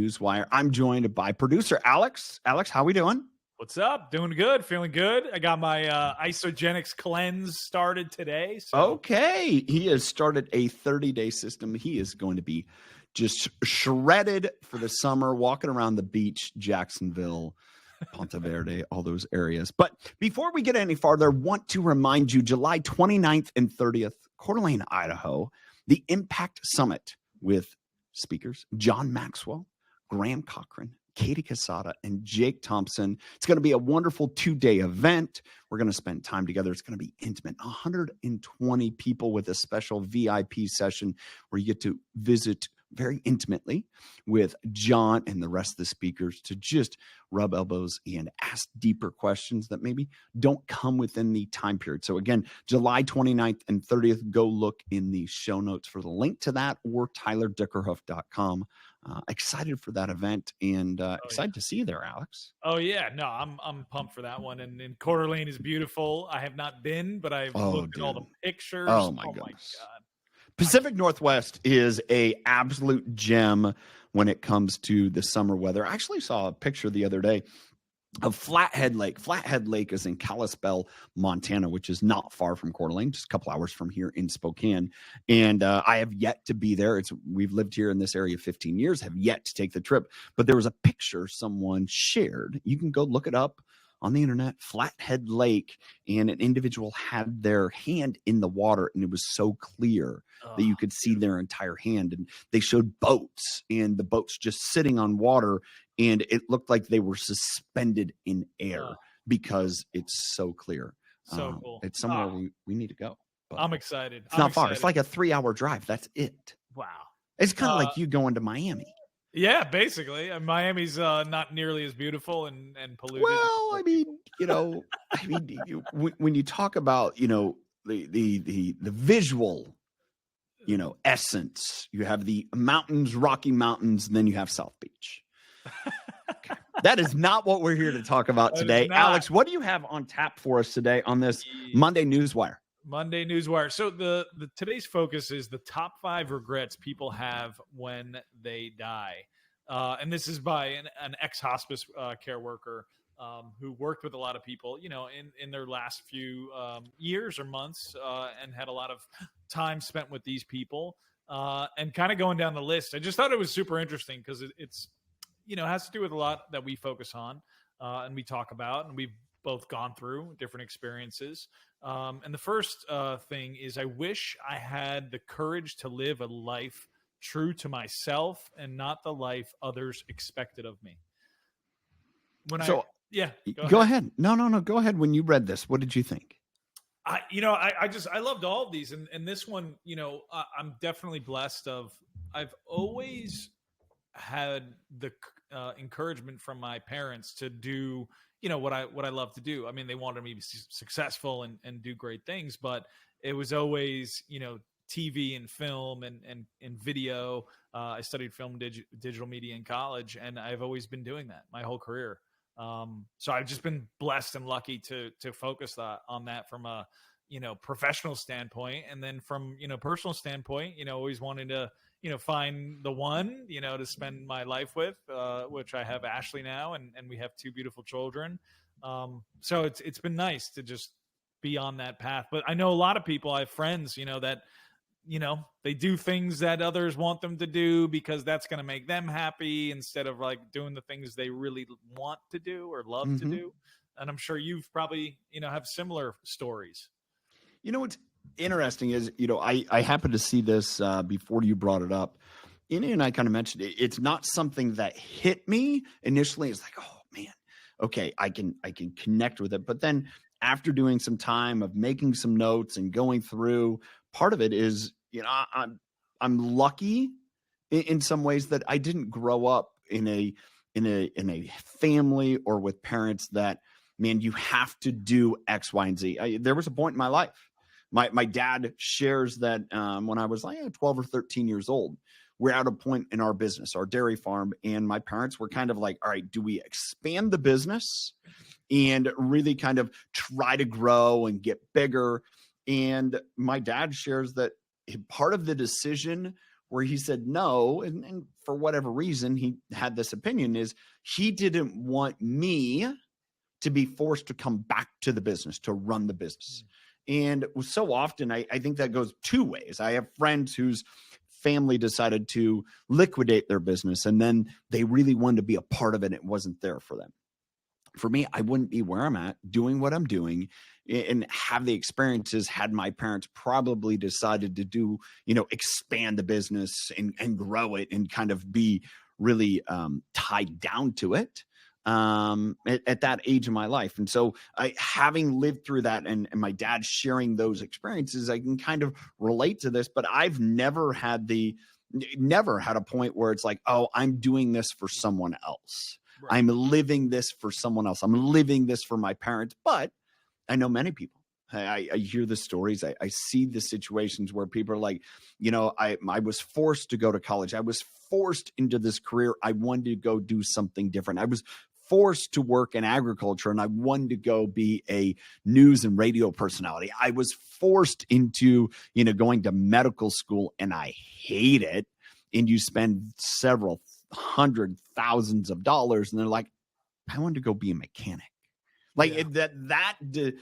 Newswire. I'm joined by producer Alex. Alex, how we doing? What's up? Doing good. Feeling good. I got my isogenics cleanse started today. So. Okay. He has started a 30-day system. He is going to be just shredded for the summer, walking around the beach, Jacksonville, Ponte Verde, all those areas. But before we get any farther, want to remind you, July 29th and 30th, Coeur d'Alene, Idaho, the Impact Summit with speakers John Maxwell, Graham Cochran, Katie Casada, and Jake Thompson. It's going to be a wonderful 2-day event. We're going to spend time together. It's going to be intimate. 120 people with a special VIP session where you get to visit very intimately with John and the rest of the speakers to just rub elbows and ask deeper questions that maybe don't come within the time period. So again, July 29th and 30th, go look in the show notes for the link to that or tylerdickerhoof.com. Excited for that event and excited to see you there, Alex. Oh yeah, no, I'm pumped for that one. And Coeur d'Alene is beautiful. I have not been, but I've looked at all the pictures. Oh my goodness. God. Pacific Northwest is a absolute gem when it comes to the summer weather. I actually saw a picture the other day of Flathead Lake. Flathead Lake is in Kalispell, Montana, which is not far from Coeur d'Alene, just a couple hours from here in Spokane. And I have yet to be there. We've lived here in this area 15 years, have yet to take the trip. But there was a picture someone shared. You can go look it up on the internet, Flathead Lake, and an individual had their hand in the water, and it was so clear that you could see their entire hand. And they showed boats, and the boats just sitting on water, and it looked like they were suspended in air because it's so clear. So cool. It's somewhere we need to go. I'm excited. It's not far. It's like a 3-hour drive. That's it. Wow. It's kind of like you going to Miami. Yeah, basically. Miami's not nearly as beautiful and polluted. Well, I mean, when you talk about, the visual, essence, you have the mountains, Rocky Mountains, and then you have South Beach. Okay. That is not what we're here to talk about today. Alex, what do you have on tap for us today on this Monday Newswire? Monday Newswire. So the today's focus is the top 5 regrets people have when they die. And this is by an ex-hospice care worker who worked with a lot of people, in their last few years or months and had a lot of time spent with these people and kind of going down the list. I just thought it was super interesting because it's has to do with a lot that we focus on and we talk about, and we've both gone through different experiences. And the first thing is, I wish I had the courage to live a life true to myself and not the life others expected of me. Go ahead. No. Go ahead. When you read this, what did you think? I loved all of these. And this one, I'm definitely blessed I've always had the encouragement from my parents to do, what I love to do. I mean, they wanted me to be successful and do great things, but it was always, TV and film and video. I studied film digital media in college, and I've always been doing that my whole career. So I've just been blessed and lucky to focus on that from a, professional standpoint. And then from, personal standpoint, always wanting to, find the one, to spend my life with, which I have Ashley now, and we have 2 beautiful children. So it's been nice to just be on that path. But I know a lot of people, I have friends, that, they do things that others want them to do because that's going to make them happy instead of like doing the things they really want to do or love to do. And I'm sure you've probably, have similar stories. What's interesting is, I happened to see this before you brought it up. And I kind of mentioned it. It's not something that hit me initially. It's like, oh man, okay, I can connect with it. But then after doing some time of making some notes and going through, part of it is, I'm lucky in some ways that I didn't grow up in a family or with parents that, man, you have to do X, Y, and Z. There was a point in my life. My dad shares that when I was like 12 or 13 years old, we're at a point in our business, our dairy farm, and my parents were kind of like, all right, do we expand the business and really kind of try to grow and get bigger? And my dad shares that part of the decision where he said no. And for whatever reason, he had this opinion is he didn't want me to be forced to come back to the business, to run the business. And so often I think that goes two ways. I have friends whose family decided to liquidate their business and then they really wanted to be a part of it. And it wasn't there for them. For me, I wouldn't be where I'm at doing what I'm doing and have the experiences had my parents probably decided to do, expand the business and grow it and kind of be really tied down to it at that age of my life. And so having lived through that and my dad sharing those experiences, I can kind of relate to this, but I've never had a point where it's like, oh, I'm doing this for someone else. Right. I'm living this for someone else. I'm living this for my parents, but I know many people. I hear the stories. I see the situations where people are like, I was forced to go to college. I was forced into this career. I wanted to go do something different. I was forced to work in agriculture and I wanted to go be a news and radio personality. I was forced into, going to medical school and I hate it. And you spend several $100,000s of dollars and they're like, I wanted to go be a mechanic. Like a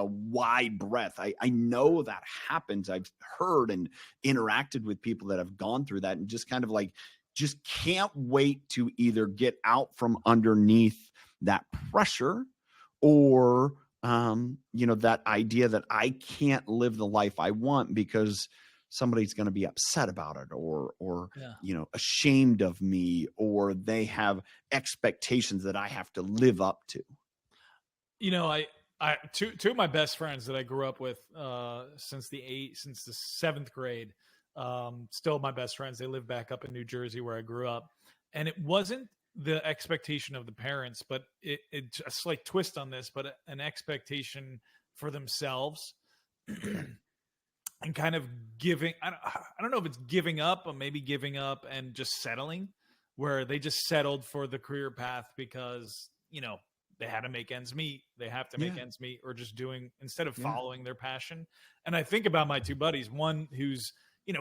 wide breadth. I know that happens. I've heard and interacted with people that have gone through that and just kind of like, just can't wait to either get out from underneath that pressure or, that idea that I can't live the life I want because somebody's going to be upset about it or ashamed of me, or they have expectations that I have to live up to. I two of my best friends that I grew up with since the seventh grade, still my best friends. They live back up in New Jersey where I grew up, and it wasn't the expectation of the parents, but it's a slight twist on this, but an expectation for themselves. And kind of giving, I don't know if it's giving up or maybe giving up and just settling, where they just settled for the career path because, they had to make ends meet. They have to make ends meet, or just doing, instead of following their passion. And I think about my two buddies, one who's,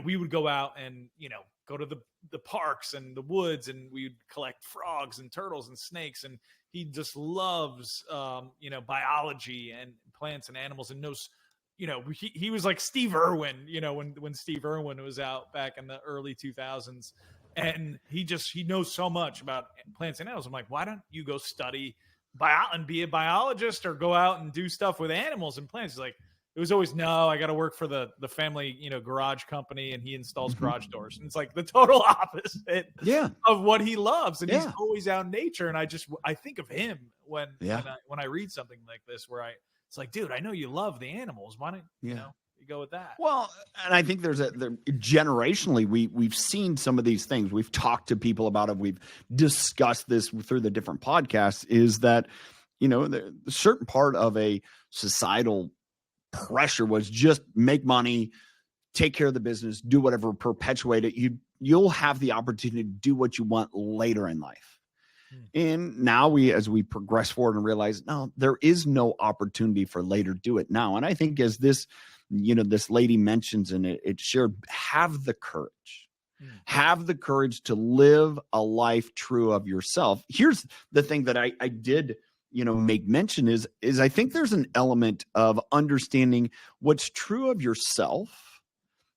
we would go out and, go to the parks and the woods and we'd collect frogs and turtles and snakes. And he just loves, biology and plants and animals and knows, he was like Steve Irwin, when Steve Irwin was out back in the early 2000s, and he knows so much about plants and animals. I'm like, why don't you go study and be a biologist or go out and do stuff with animals and plants? He's like, it was always, no, I got to work for the family, garage company, and he installs garage doors. And it's like the total opposite of what he loves. And he's always out in nature. And I think of him when I read something like this, where it's like, dude, I know you love the animals. Why don't you go with that? Well, and I think generationally, we've seen some of these things. We've talked to people about it. We've discussed this through the different podcasts, is that, the certain part of a societal pressure was just make money, take care of the business, do whatever, perpetuate it. You'll have the opportunity to do what you want later in life. And now as we progress forward and realize, no, there is no opportunity for later, do it now. And I think as this, this lady mentions, and it shared, have the courage to live a life true of yourself. Here's the thing that I did, make mention is I think there's an element of understanding what's true of yourself,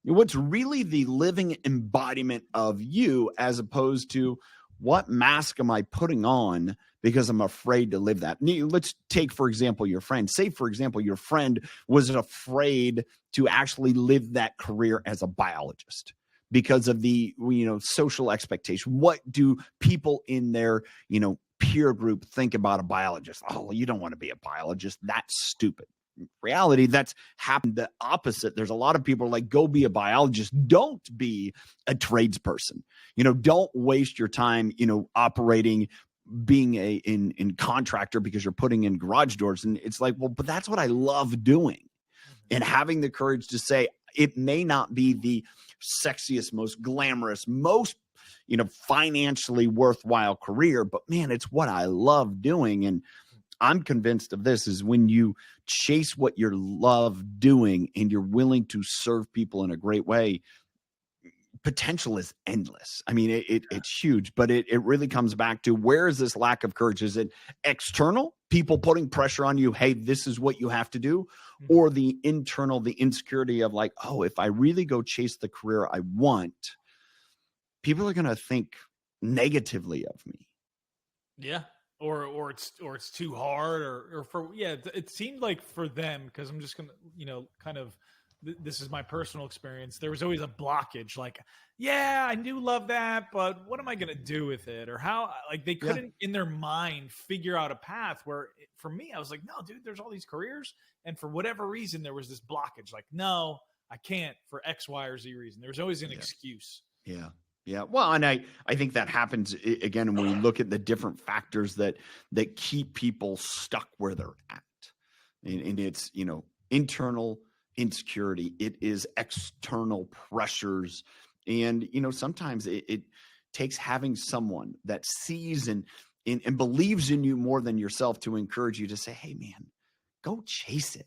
what's really the living embodiment of you, as opposed to what mask am I putting on because I'm afraid to live that. Let's take, for example, your friend. Say, for example, your friend was afraid to actually live that career as a biologist because of the, social expectation. What do people in their, peer group think about a biologist? Oh, you don't want to be a biologist. That's stupid. In reality, that's happened the opposite. There's a lot of people like, go be a biologist. Don't be a tradesperson. Don't waste your time, operating, being in contractor because you're putting in garage doors. And it's like, well, but that's what I love doing. And having the courage to say, it may not be the sexiest, most glamorous, most, financially worthwhile career, but man, it's what I love doing. And I'm convinced of this, is when you chase what you love doing and you're willing to serve people in a great way, potential is endless. I mean, it's huge, but it really comes back to, where is this lack of courage? Is it external, people putting pressure on you? Hey, this is what you have to do. Mhm. Or the internal, the insecurity of like, oh, if I really go chase the career I want, people are going to think negatively of me. Yeah. Or it's too hard, or for, yeah, it seemed like for them, because I'm just gonna, kind of, this is my personal experience, there was always a blockage, like, yeah, I do love that, but what am I gonna do with it, or how, like, they Yeah. couldn't in their mind figure out a path, where for me, I was like, no, dude, there's all these careers, and for whatever reason there was this blockage, like, no, I can't, for X, Y, or Z reason. There's always an Yeah. excuse. Yeah. Yeah. Well, and I think that happens again when we look at the different factors that keep people stuck where they're at. And it's, internal insecurity, it is external pressures. And, sometimes it takes having someone that sees and believes in you more than yourself to encourage you to say, hey, man, go chase it.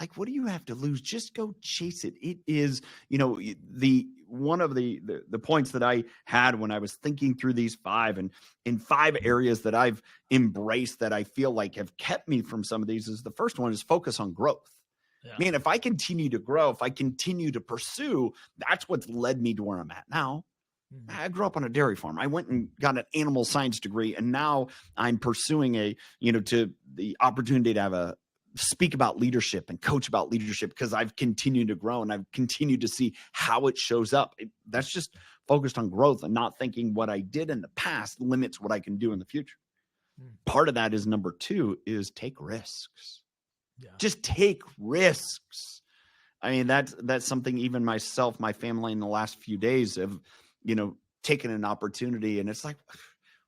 Like, what do you have to lose? Just go chase it. It is, the one of the points that I had when I was thinking through these five, and in 5 areas that I've embraced that I feel like have kept me from some of these, is the first one is focus on growth. Yeah. Man, if I continue to grow, if I continue to pursue, that's what's led me to where I'm at now. Mhm. I grew up on a dairy farm. I went and got an animal science degree, and now I'm pursuing to the opportunity to have speak about leadership and coach about leadership, because I've continued to grow and I've continued to see how it shows up. That's just focused on growth and not thinking what I did in the past limits what I can do in the future. Part of that is number 2 is take risks. Yeah. Just take risks. I mean, that's something even myself, my family in the last few days have, taken an opportunity, and it's like,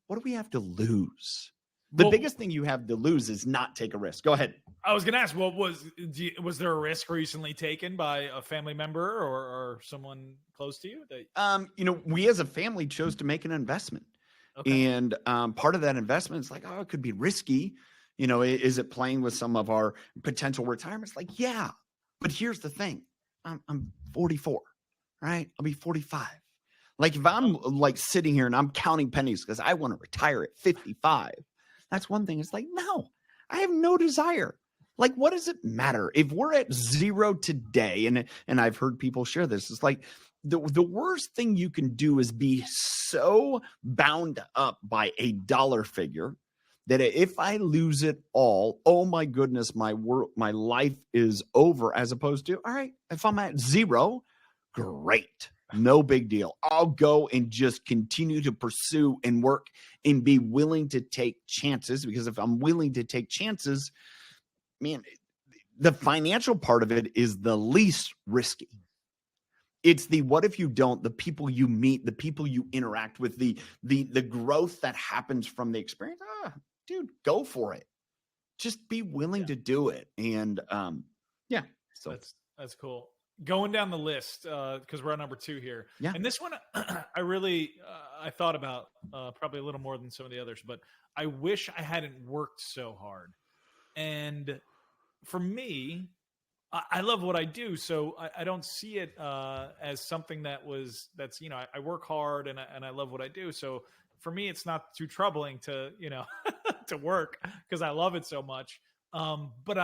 what do we have to lose? The biggest thing you have to lose is not take a risk. Go ahead. I was going to ask, was there a risk recently taken by a family member or someone close to you? We as a family chose to make an investment. Okay. And part of that investment is like, oh, it could be risky. Is it playing with some of our potential retirements? Like, yeah. But here's the thing. I'm 44, right? I'll be 45. Like, if I'm like sitting here and I'm counting pennies because I want to retire at 55, that's one thing. It's like, no, I have no desire. Like, what does it matter if we're at 0 today? And I've heard people share this. It's like the worst thing you can do is be so bound up by a dollar figure that if I lose it all, oh my goodness, my life is over. As opposed to, all right, if I'm at 0, great. No big deal. I'll go and just continue to pursue and work and be willing to take chances, because if I'm willing to take chances, man, the financial part of it is the least risky. It's the what if you don't, the people you meet, the people you interact with, the growth that happens from the experience. Dude, go for it. Just be willing to do it. And yeah. So that's cool. Going down the list, because we're on number 2 here. Yeah. And this one, I really, I thought about probably a little more than some of the others, but I wish I hadn't worked so hard. And for me, I love what I do, so I don't see it as something that's I work hard and I love what I do. So for me, it's not too troubling to to work because I love it so much. But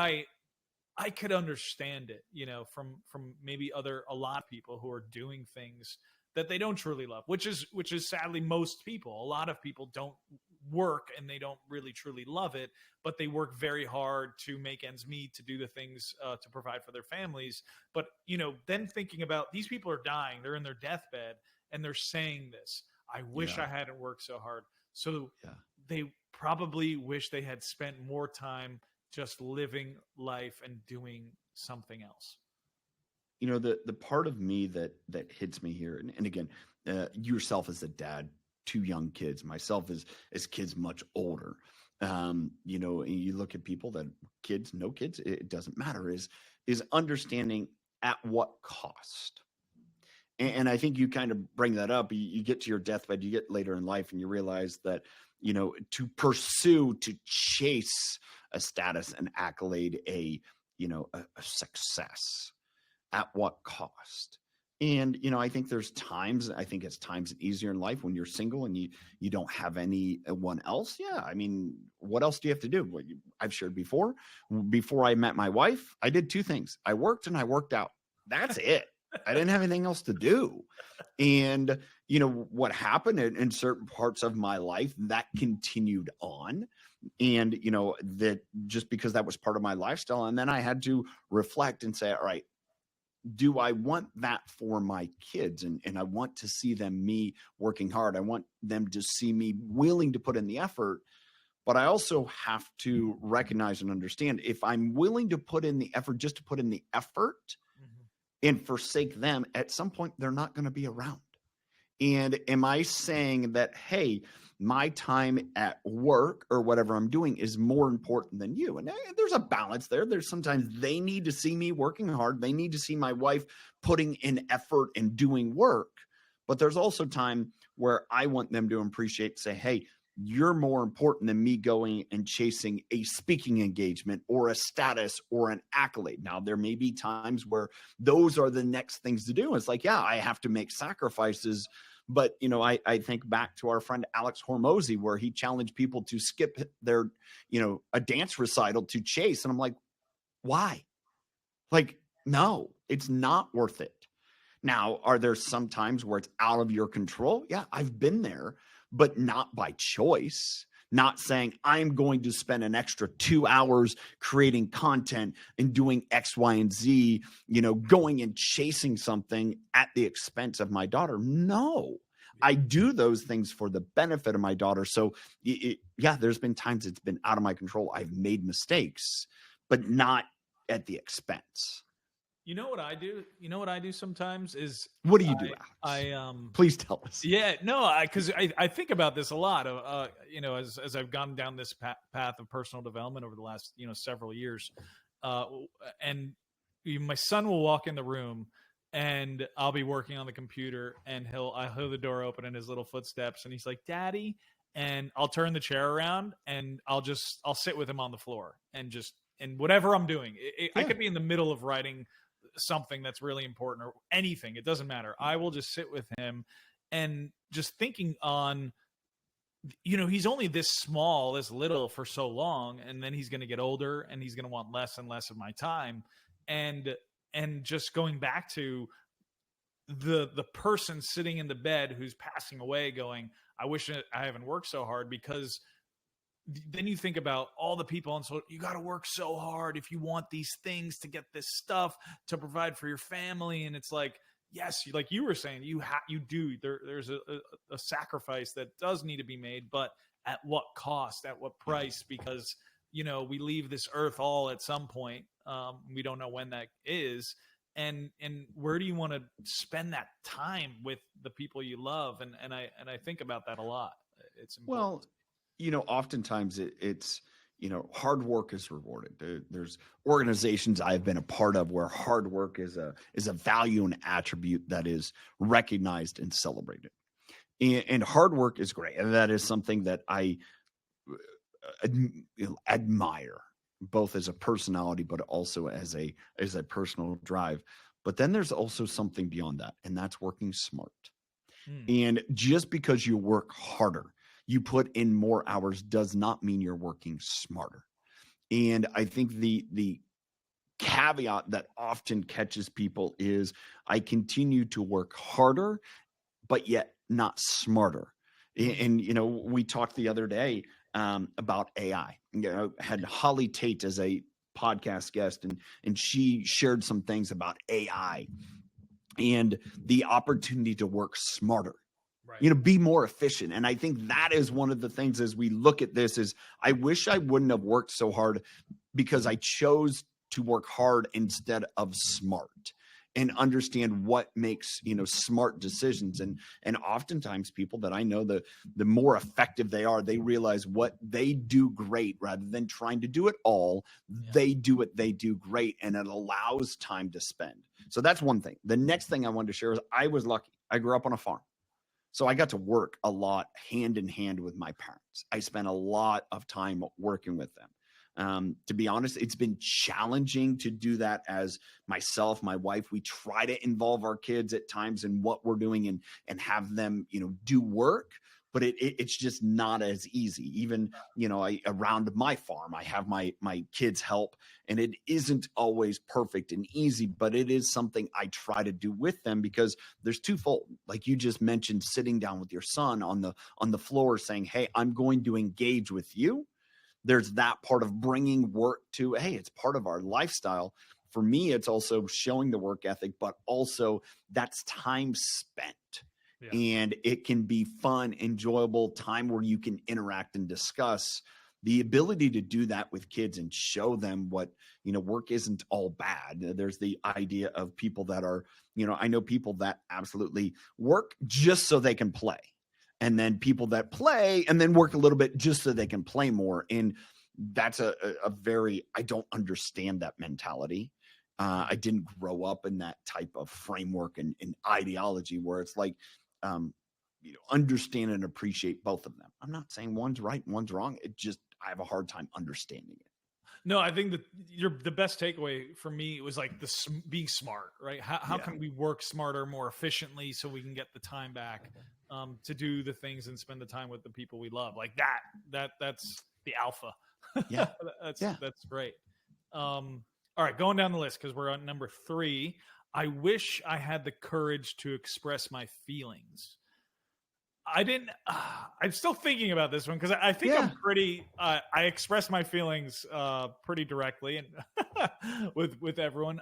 I could understand it, from maybe a lot of people who are doing things that they don't truly love, which is sadly most people. A lot of people don't work and they don't really truly love it, but they work very hard to make ends meet, to do the things to provide for their families. But then thinking about these people are dying, they're in their deathbed, and they're saying this: I wish I hadn't worked so hard. So they probably wish they had spent more time just living life and doing something else. The part of me that hits me here, and again, yourself as a dad, 2 young kids, myself as kids much older, you look at people that kids, no kids, it doesn't matter, is understanding at what cost. And I think you kind of bring that up. You get to your deathbed, you get later in life, and you realize that, to pursue, to chase a status, an accolade, a success, at what cost? And, I think it's times easier in life when you're single and you don't have anyone else. Yeah. I mean, what else do you have to do? I've shared before I met my wife, I did two things. I worked and I worked out. That's it. I didn't have anything else to do. And, what happened in certain parts of my life that continued on. And, that just because that was part of my lifestyle. And then I had to reflect and say, all right, do I want that for my kids? And I want to see me working hard. I want them to see me willing to put in the effort. But I also have to recognize and understand if I'm willing to put in the effort just to put in the effort and forsake them, at some point, they're not going to be around. And am I saying that, hey, my time at work or whatever I'm doing is more important than you? And there's a balance there. There's sometimes they need to see me working hard. They need to see my wife putting in effort and doing work. But there's also time where I want them to appreciate, say, hey, you're more important than me going and chasing a speaking engagement or a status or an accolade. Now, there may be times where those are the next things to do. It's like, yeah, I have to make sacrifices. But, I think back to our friend Alex Hormozy, where he challenged people to skip their, a dance recital to chase. And I'm like, why? Like, no, it's not worth it. Now, are there some times where it's out of your control? Yeah, I've been there, but not by choice. Not saying I'm going to spend an extra 2 hours creating content and doing X, Y, and Z, going and chasing something at the expense of my daughter. No, I do those things for the benefit of my daughter. So yeah, there's been times it's been out of my control. I've made mistakes, but not at the expense. You know what I do? You know what I do sometimes is what do you do, Alex? Please tell us. Yeah, no, because I think about this a lot. As I've gone down this path of personal development over the last several years, and my son will walk in the room, and I'll be working on the computer, and I'll hear the door open and his little footsteps, and he's like, "Daddy," and I'll turn the chair around and I'll sit with him on the floor and whatever I'm doing. I could be in the middle of writing something that's really important or anything. It doesn't matter. I will just sit with him and just thinking on, he's only this small, this little for so long. And then he's going to get older and he's going to want less and less of my time. And just going back to the person sitting in the bed who's passing away going, I wish I haven't worked so hard, because then you think about all the people, and so you got to work so hard if you want these things, to get this stuff to provide for your family. And it's like, yes, like you were saying, you do. There's a sacrifice that does need to be made, but at what cost? At what price? Because we leave this earth all at some point. We don't know when that is, and where do you want to spend that time with the people you love? And I think about that a lot. It's important. Well, oftentimes it's, hard work is rewarded. There's organizations I've been a part of where hard work is a value and attribute that is recognized and celebrated. And hard work is great. And that is something that I admire, both as a personality, but also as a personal drive. But then there's also something beyond that, and that's working smart. And just because you work harder, you put in more hours, does not mean you're working smarter. And I think the caveat that often catches people is I continue to work harder, but yet not smarter. And we talked the other day about AI. Had Holly Tate as a podcast guest, and she shared some things about AI and the opportunity to work smarter. Right. Be more efficient. And I think that is one of the things as we look at this is I wish I wouldn't have worked so hard, because I chose to work hard instead of smart, and understand what makes, smart decisions. And oftentimes people that I know, the more effective they are, they realize what they do great rather than trying to do it all. Yeah. They do what they do great, and it allows time to spend. So that's one thing. The next thing I wanted to share is I was lucky. I grew up on a farm. So I got to work a lot hand in hand with my parents. I spent a lot of time working with them. To be honest, it's been challenging to do that as myself, my wife. We try to involve our kids at times in what we're doing and have them, do work, but it's just not as easy. Even, around my farm, I have my kids help, and it isn't always perfect and easy, but it is something I try to do with them, because there's twofold. Like you just mentioned, sitting down with your son on the floor saying, hey, I'm going to engage with you. There's that part of bringing work to, hey, it's part of our lifestyle. For me, it's also showing the work ethic, but also that's time spent. Yeah. And it can be fun, enjoyable time where you can interact and discuss. The ability to do that with kids and show them what, work isn't all bad. There's the idea of people that are, I know people that absolutely work just so they can play. And then people that play and then work a little bit just so they can play more. And that's a very, I don't understand that mentality. I didn't grow up in that type of framework and ideology where it's like, understand and appreciate both of them. I'm not saying one's right and one's wrong. I have a hard time understanding it. No, I think that the best takeaway for me was like being smart, right? How can we work smarter, more efficiently, so we can get the time back to do the things and spend the time with the people we love, like that's the alpha. Yeah, that's great. All right, going down the list because we're on number 3. I wish I had the courage to express my feelings. I didn't. I'm still thinking about this one because I think I'm pretty. I express my feelings pretty directly and with everyone.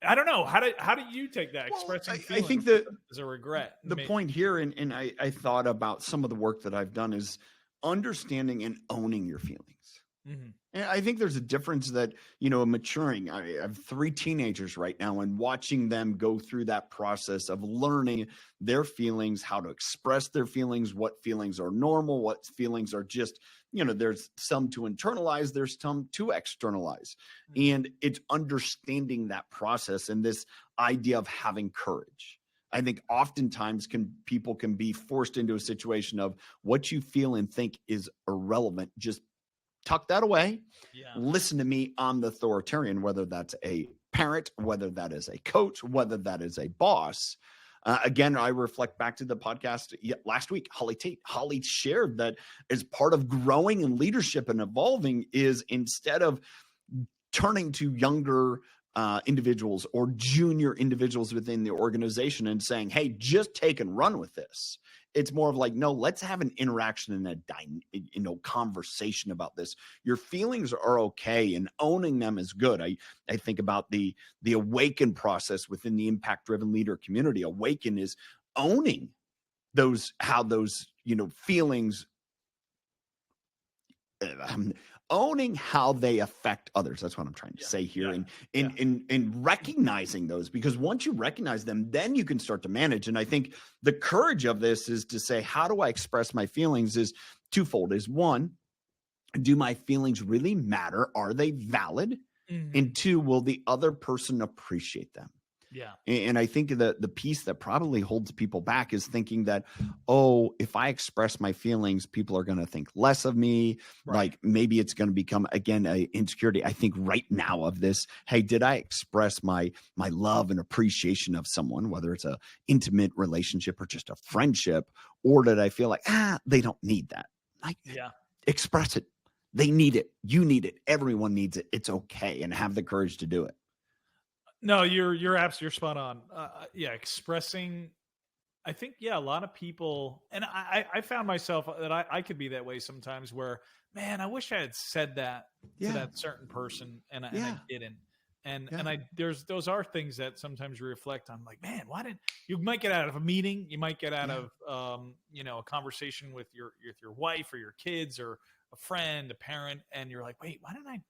I don't know how do you take that expressing feelings? I think that is a regret. The point here, and I thought about some of the work that I've done, is understanding and owning your feelings. Mm-hmm. And I think there's a difference that, maturing. I have 3 teenagers right now, and watching them go through that process of learning their feelings, how to express their feelings, what feelings are normal, what feelings are just, there's some to internalize, there's some to externalize. Mm-hmm. And it's understanding that process and this idea of having courage. I think oftentimes people can be forced into a situation of what you feel and think is irrelevant. Just tuck that away. Yeah. Listen to me. I'm the authoritarian, whether that's a parent, whether that is a coach, whether that is a boss. Again, I reflect back to the podcast last week. Holly shared that as part of growing in leadership and evolving is, instead of turning to younger individuals or junior individuals within the organization and saying, hey, just take and run with this. It's more of like, no, let's have an interaction and a conversation about this. Your feelings are okay, and owning them is good. I think about the awaken process within the impact-driven leader community. Awaken is owning how those feelings, owning how they affect others. That's what I'm trying to say here. And recognizing those, because once you recognize them, then you can start to manage. And I think the courage of this is to say, how do I express my feelings, is twofold. Is one, do my feelings really matter? Are they valid? Mm-hmm. And 2, will the other person appreciate them? Yeah. And I think the piece that probably holds people back is thinking that, if I express my feelings, people are going to think less of me. Right. Like maybe it's going to become, again, a insecurity. I think right now of this, hey, did I express my love and appreciation of someone, whether it's a intimate relationship or just a friendship, or did I feel like, they don't need that? Like, express it. They need it. You need it. Everyone needs it. It's okay. And have the courage to do it. No, you're absolutely spot on. Expressing. I think a lot of people, and I found myself that I could be that way sometimes. Where, man, I wish I had said that to that certain person, and I didn't. And those are things that sometimes you reflect on. Like, man, why didn't you? Might get out of a meeting, you might get out of a conversation with your wife or your kids or a friend, a parent, and you're like, wait, why didn't I?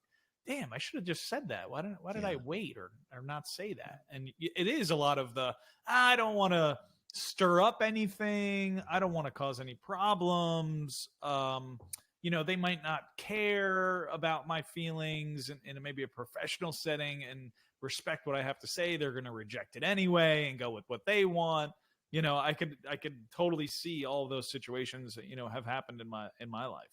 Damn, I should have just said that. Why did I wait or not say that? And it is a lot of I don't want to stir up anything. I don't want to cause any problems. They might not care about my feelings in maybe a professional setting and respect what I have to say. They're going to reject it anyway and go with what they want. I could totally see all of those situations, have happened in my life.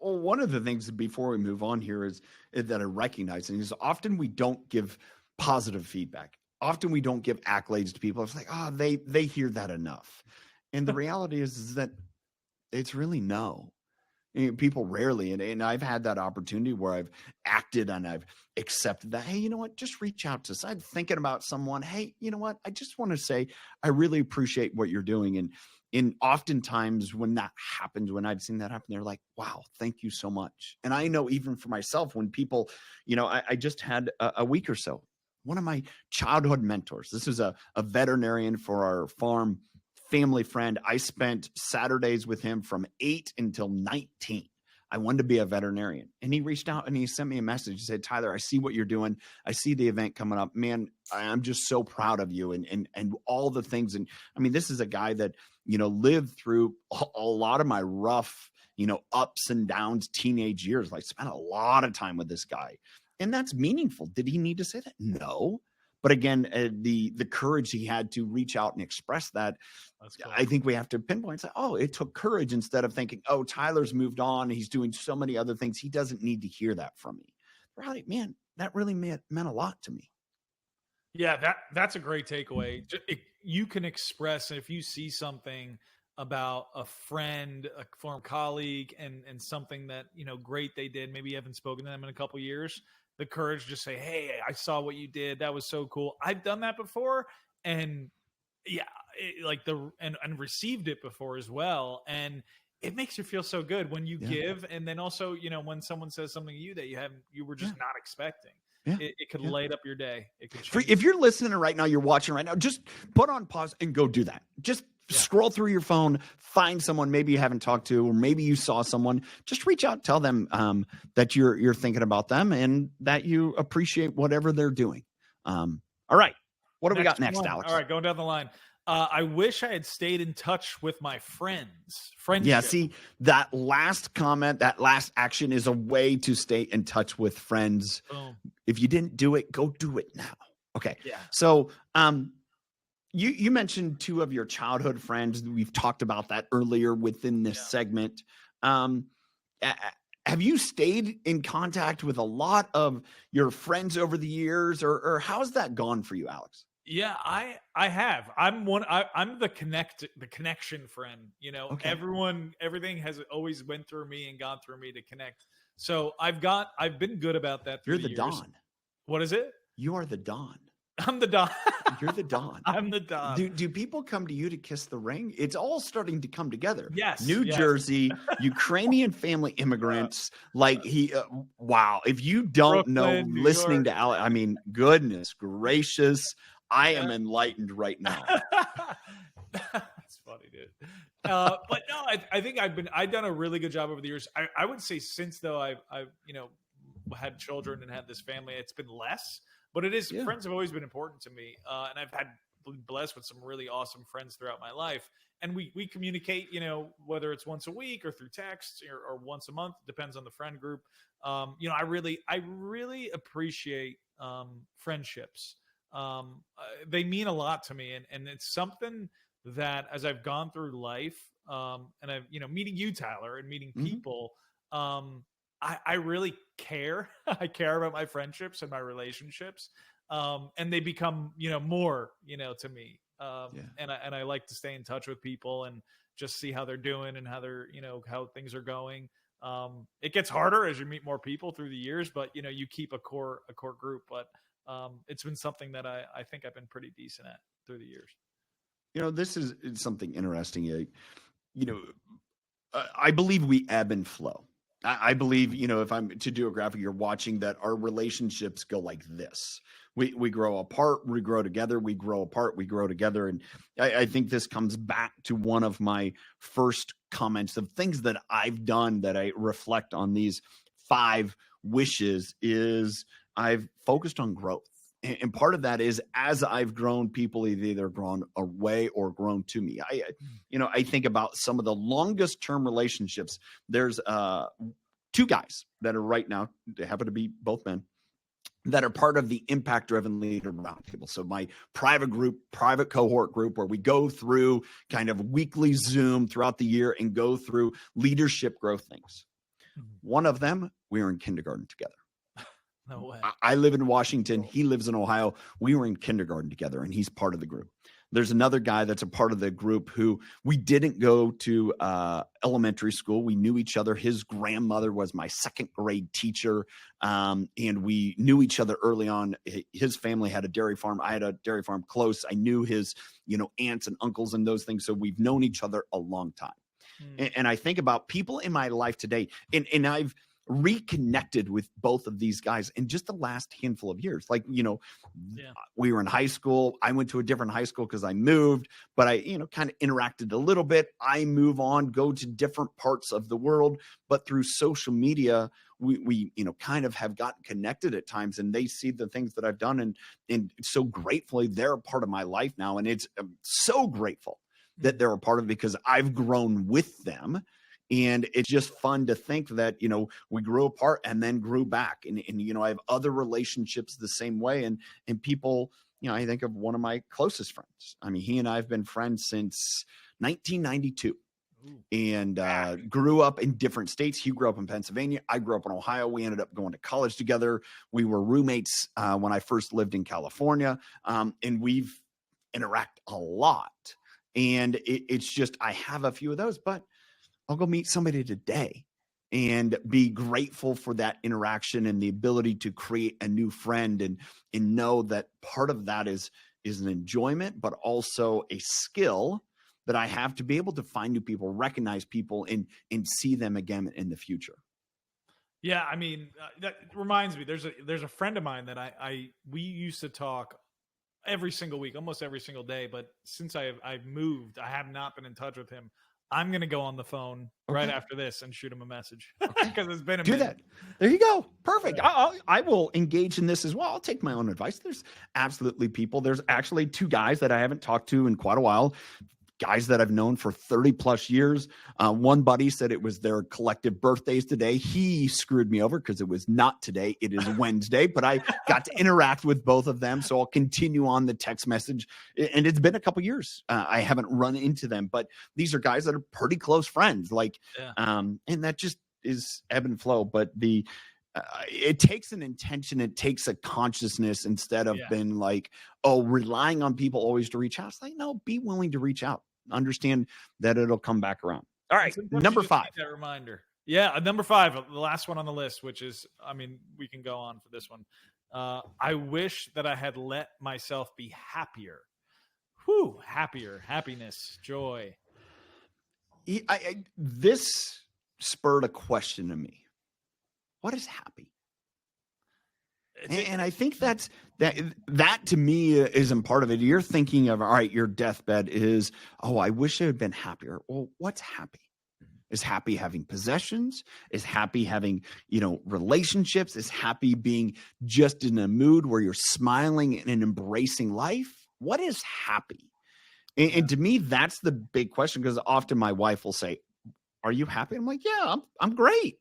Well, one of the things before we move on here is that I recognize, and is often we don't give positive feedback. Often we don't give accolades to people. It's like, they hear that enough. And the reality is that it's really no. People rarely, and I've had that opportunity where I've acted and I've accepted that. Hey, you know what? Just reach out to us. I'm thinking about someone. Hey, you know what? I just want to say I really appreciate what you're doing. And oftentimes when that happens, when I've seen that happen, they're like, wow, thank you so much. And I know even for myself, when people, I just had a week or so, one of my childhood mentors, this is a veterinarian for our farm, family friend. I spent Saturdays with him from 8 until 19. I wanted to be a veterinarian. And he reached out and he sent me a message. He said, Tyler, I see what you're doing. I see the event coming up. Man, I'm just so proud of you and all the things. And I mean, this is a guy that, lived through a lot of my rough, ups and downs teenage years. Like, spent a lot of time with this guy. And that's meaningful. Did he need to say that? No. But again, the courage he had to reach out and express that, cool. I think we have to pinpoint and say, it took courage, instead of thinking, Tyler's moved on. He's doing so many other things. He doesn't need to hear that from me. Right, man, that really meant a lot to me. Yeah, that's a great takeaway. You can express, if you see something about a friend, a former colleague, and something that, great they did, maybe you haven't spoken to them in a couple of years, the courage to just say, hey, I saw what you did. That was so cool. I've done that before. And and received it before as well. And it makes you feel so good when you give. And then also, when someone says something to you that you were just not expecting. Yeah. It could light up your day. It could if you're listening right now, you're watching right now, just put on pause and go do that. Just scroll through your phone, find someone maybe you haven't talked to, or maybe you saw someone. Just reach out, tell them that you're thinking about them and that you appreciate whatever they're doing. All right. What do we got next, Alex? All right, going down the line. I wish I had stayed in touch with my friends. Friendship. Yeah, see, that last comment, that last action is a way to stay in touch with friends. Boom. If you didn't do it, go do it now. Okay. Yeah. So you mentioned 2 of your childhood friends. We've talked about that earlier within this segment. Have you stayed in contact with a lot of your friends over the years, or how's that gone for you, Alex? Yeah, I have. I'm the connection friend. Okay. Everything has always went through me and gone through me to connect. So I've been good about that. You're the Don. What is it? You are the Don. I'm the Don. You're the Don. I'm the Don. Do people come to you to kiss the ring? It's all starting to come together. Yes. New Jersey, Ukrainian family immigrants. Wow. If you don't Brooklyn, know, listening to Alex, I mean, goodness gracious. I am enlightened right now. That's funny, dude. But no, I think I've done a really good job over the years. I would say since though I've had children and had this family, it's been less. But it is friends have always been important to me, and I've had blessed with some really awesome friends throughout my life. And we communicate, whether it's once a week or through text or once a month, depends on the friend group. I really appreciate friendships. They mean a lot to me, and it's something that as I've gone through life, and I've meeting you, Tyler, and meeting people, I really care. I care about my friendships and my relationships, and they become more to me. And I like to stay in touch with people and just see how they're doing and how they're how things are going. It gets harder as you meet more people through the years, but you keep a core group. But it's been something that I think I've been pretty decent at through the years. This is something interesting. I believe we ebb and flow. I believe, if I'm to do a graphic, you're watching that our relationships go like this. We grow apart, we grow together, we grow apart, we grow together. And I think this comes back to one of my first comments of things that I've done that I reflect on these 5 wishes is I've focused on growth. And part of that is as I've grown, people have either grown away or grown to me. I think about some of the longest term relationships. There's 2 guys that are right now, they happen to be both men, that are part of the Impact Driven Leader Roundtable. So my private cohort group, where we go through kind of weekly Zoom throughout the year and go through leadership growth things. Mhm. One of them, we were in kindergarten together. No way. I live in Washington. He lives in Ohio. We were in kindergarten together, and he's part of the group. There's another guy that's a part of the group who we didn't go to elementary school. We knew each other. His grandmother was my second grade teacher, and we knew each other early on. His family had a dairy farm. I had a dairy farm close. I knew his, aunts and uncles and those things. So we've known each other a long time. And I think about people in my life today, and I've reconnected with both of these guys in just the last handful of years. Like, we were in high school. I went to a different high school because I moved, but I, kind of interacted a little bit. I move on, go to different parts of the world, but through social media, we kind of have gotten connected at times, and they see the things that I've done, and so gratefully they're a part of my life now. And it's so grateful that they're a part of it because I've grown with them. And it's just fun to think that, we grew apart and then grew back. And I have other relationships the same way. And people, I think of one of my closest friends. I mean, he and I have been friends since 1992. And grew up in different states. He grew up in Pennsylvania. I grew up in Ohio. We ended up going to college together. We were roommates when I first lived in California. And we've interacted a lot. And it's just, I have a few of those, but I'll go meet somebody today and be grateful for that interaction and the ability to create a new friend, and know that part of that is an enjoyment, but also a skill that I have to be able to find new people, recognize people, and see them again in the future. Yeah, I mean, that reminds me. There's a friend of mine that we used to talk every single week, almost every single day. But since I've moved, I have not been in touch with him. I'm going to go on the phone right after this and shoot him a message because it's been a minute. That. There you go. Perfect. Yeah. I will engage in this as well. I'll take my own advice. There's absolutely people. There's actually two guys that I haven't talked to in quite a while. Guys that I've known for 30 plus years. One buddy said it was their collective birthdays today. He screwed me over because it was not today. It is Wednesday, but I got to interact with both of them. So I'll continue on the text message. And it's been a couple years. I haven't run into them, but these are guys that are pretty close friends. And that just is ebb and flow. But it takes an intention. It takes a consciousness instead of being like, relying on people always to reach out. It's like, no, be willing to reach out. Understand that it'll come back around. All right. Number 5. That reminder. Yeah. Number 5, the last one on the list, which is, I mean, we can go on for this one. I wish that I had let myself be happier. Happier, happiness, joy. This spurred a question to me. What is happy? And I think that to me isn't part of it. You're thinking of, all right, your deathbed is, I wish I had been happier. Well, what's happy? Is happy having possessions? Is happy having, relationships? Is happy being just in a mood where you're smiling and embracing life? What is happy? And to me, that's the big question, because often my wife will say, are you happy? I'm like, yeah, I'm great.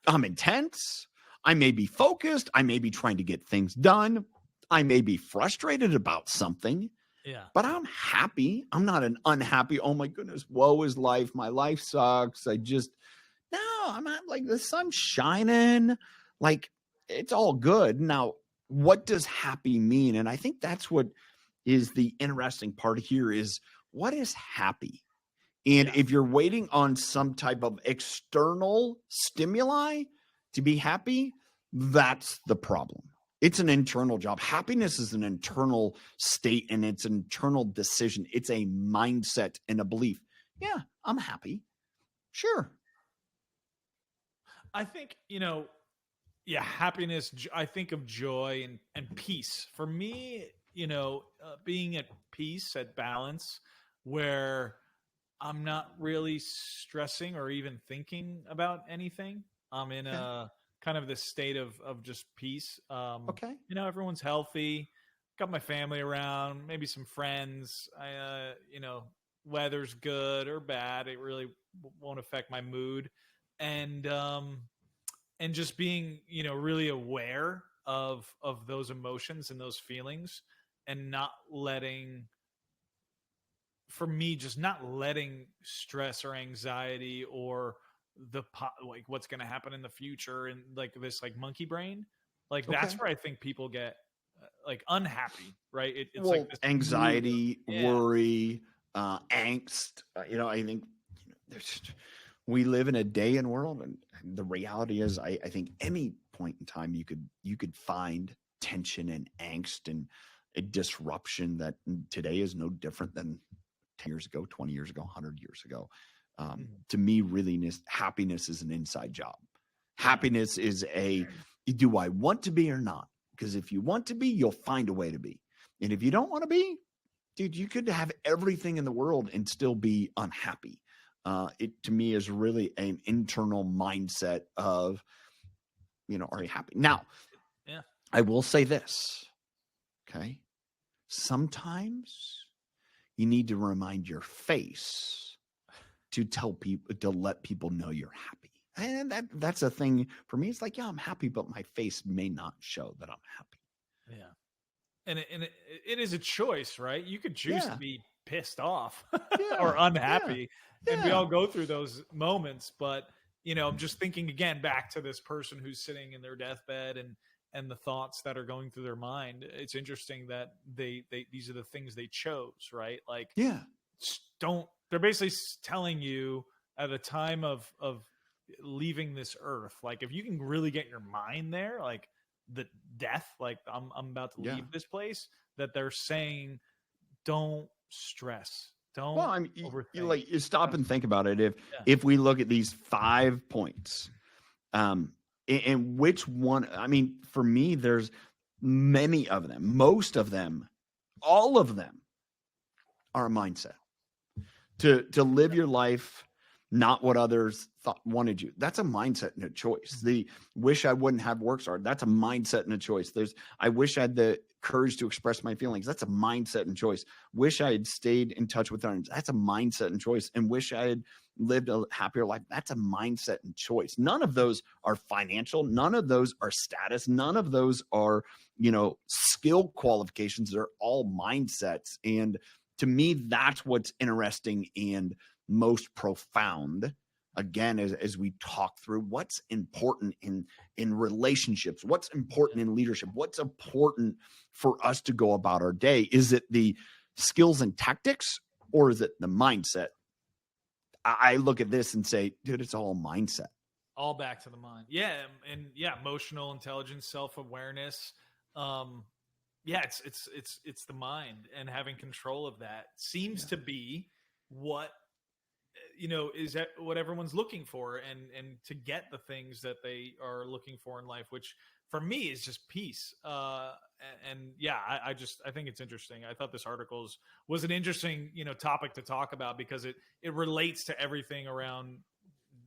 I'm intense. I may be focused. I may be trying to get things done. I may be frustrated about something. Yeah. But I'm happy. I'm not an unhappy, oh my goodness, woe is life. My life sucks. I'm not like, the sun's shining. Like, it's all good. Now, what does happy mean? And I think that's what is the interesting part here is, what is happy? And if you're waiting on some type of external stimuli to be happy, that's the problem. It's an internal job. Happiness is an internal state, and it's an internal decision. It's a mindset and a belief. Yeah, I'm happy. Sure. I think, happiness, I think of joy and peace. For me, being at peace, at balance, where I'm not really stressing or even thinking about anything. I'm in a kind of this state of just peace. Everyone's healthy. Got my family around, maybe some friends. Weather's good or bad. It really won't affect my mood. And just being, really aware of those emotions and those feelings, and not letting stress or anxiety or like what's going to happen in the future and like this like monkey brain. Like Okay. that's where I think people get like unhappy, right? It's Well, like this anxiety, yeah. worry, angst. I think we live in a day and world, and the reality is, I think any point in time you could find tension and angst and a disruption that today is no different than 10 years ago, 20 years ago, 100 years ago. To me, really, happiness is an inside job. Happiness is do I want to be or not? Because if you want to be, you'll find a way to be. And if you don't want to be, dude, you could have everything in the world and still be unhappy. It to me is really an internal mindset of, are you happy? Now, yeah, I will say this. Okay. Sometimes you need to remind your face to tell people, to let people know you're happy. And that's a thing for me. It's like, yeah, I'm happy, but my face may not show that I'm happy. Yeah. And it is a choice, right? You could choose to be pissed off or unhappy. Yeah. And we all go through those moments. But, I'm just thinking again back to this person who's sitting in their deathbed and the thoughts that are going through their mind. It's interesting that these are the things they chose, right? Like, they're basically telling you at a time of leaving this earth, like if you can really get your mind there, like the death, like I'm about to leave this place, that they're saying, don't stress. Don't overthink. You stop and think about it. If we look at these 5 points, and which one, for me, there's many of them, most of them, all of them are a mindset to live your life, not what others wanted you. That's a mindset and a choice. The wish I wouldn't have worked hard. That's a mindset and a choice. I wish I had the courage to express my feelings. That's a mindset and choice. Wish I had stayed in touch with others. That's a mindset and choice. And wish I had lived a happier life. That's a mindset and choice. None of those are financial. None of those are status. None of those are, skill qualifications. They're all mindsets. And to me, that's what's interesting and most profound, again, as we talk through what's important in relationships, what's important in leadership, what's important for us to go about our day. Is it the skills and tactics, or is it the mindset? I look at this and say, dude, it's all mindset. All back to the mind. Yeah. And emotional intelligence, self-awareness. It's the mind, and having control of that seems to be what, is that what everyone's looking for, and to get the things that they are looking for in life, which for me is just peace. I think it's interesting. I thought this article was an interesting, topic to talk about, because it relates to everything around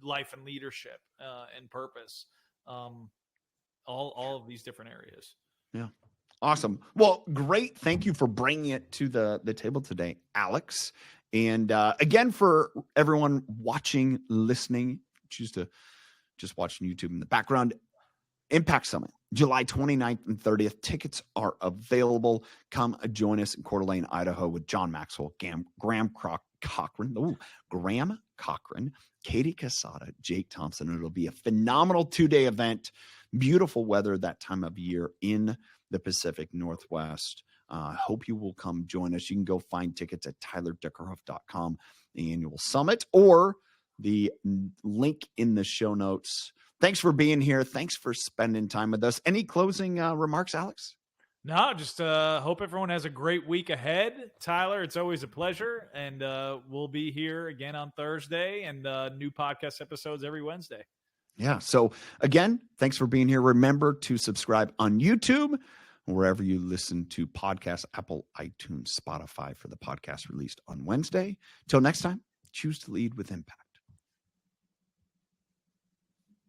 life and leadership, and purpose. All of these different areas. Yeah. Awesome. Well, great. Thank you for bringing it to the table today, Alex. And again, for everyone watching, listening, choose to just watching YouTube in the background, Impact Summit, July 29th and 30th. Tickets are available. Come join us in Coeur d'Alene, Idaho, with John Maxwell, Graham Cochran, Katie Casada, Jake Thompson. It'll be a phenomenal 2-day event. Beautiful weather that time of year in the Pacific Northwest. Hope you will come join us. You can go find tickets at tylerdickerhoof.com, the annual summit, or the link in the show notes. Thanks for being here. Thanks for spending time with us. Any closing remarks, Alex? No, just hope everyone has a great week ahead. Tyler, it's always a pleasure. And we'll be here again on Thursday, and new podcast episodes every Wednesday. Yeah. So again, thanks for being here. Remember to subscribe on YouTube, wherever you listen to podcasts, Apple, iTunes, Spotify, for the podcast released on Wednesday. Till next time, choose to lead with impact.